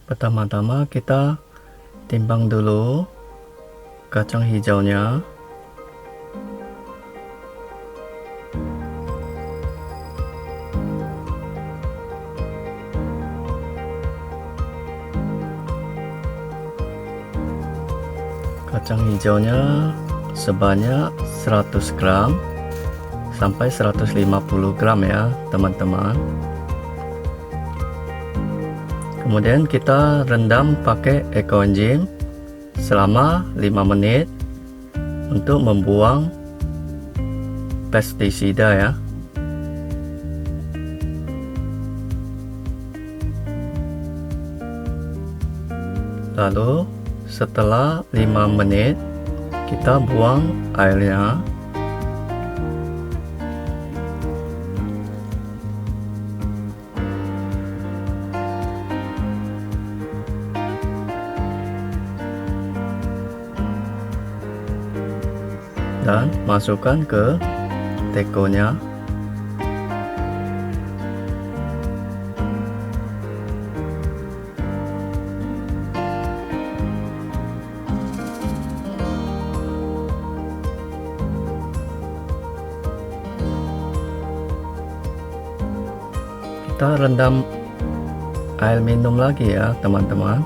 Pertama-tama kita timbang dulu kacang hijaunya. Kacang hijaunya sebanyak 100 gram sampai 150 gram ya teman-teman. Kemudian kita rendam pakai ekoenzim selama 5 menit untuk membuang pestisida ya. Lalu setelah 5 menit kita buang airnya. Dan masukkan ke tekonya. Kita rendam air minum lagi ya teman-teman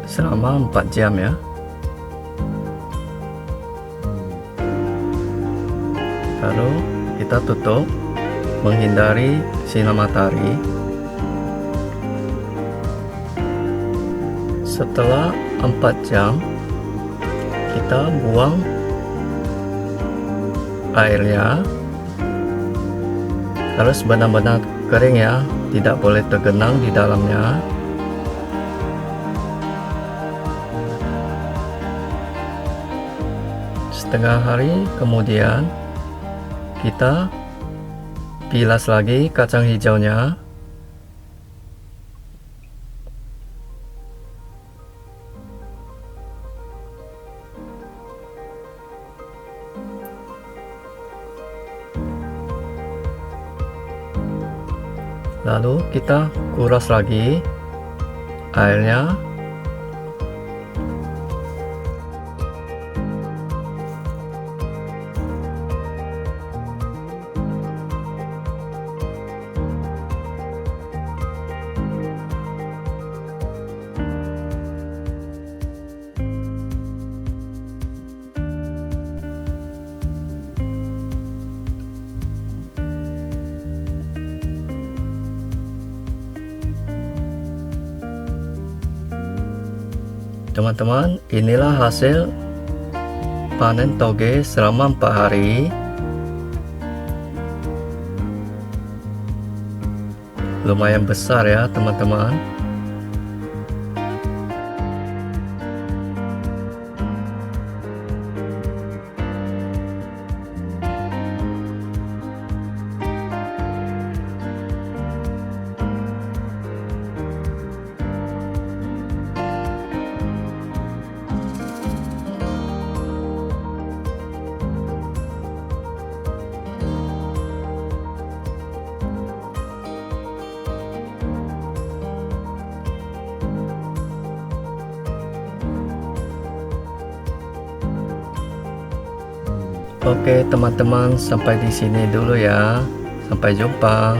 selama 4 jam ya. Lalu kita tutup menghindari sinar matahari. Setelah 4 jam kita buang airnya. Harus benar-benar kering ya, tidak boleh tergenang di dalamnya. Setengah hari kemudian kita bilas lagi kacang hijaunya. Lalu kita kuras lagi airnya. Teman-teman, inilah hasil panen toge selama 4 hari. Lumayan besar ya teman-teman. Oke teman-teman, sampai di sini dulu ya. Sampai jumpa.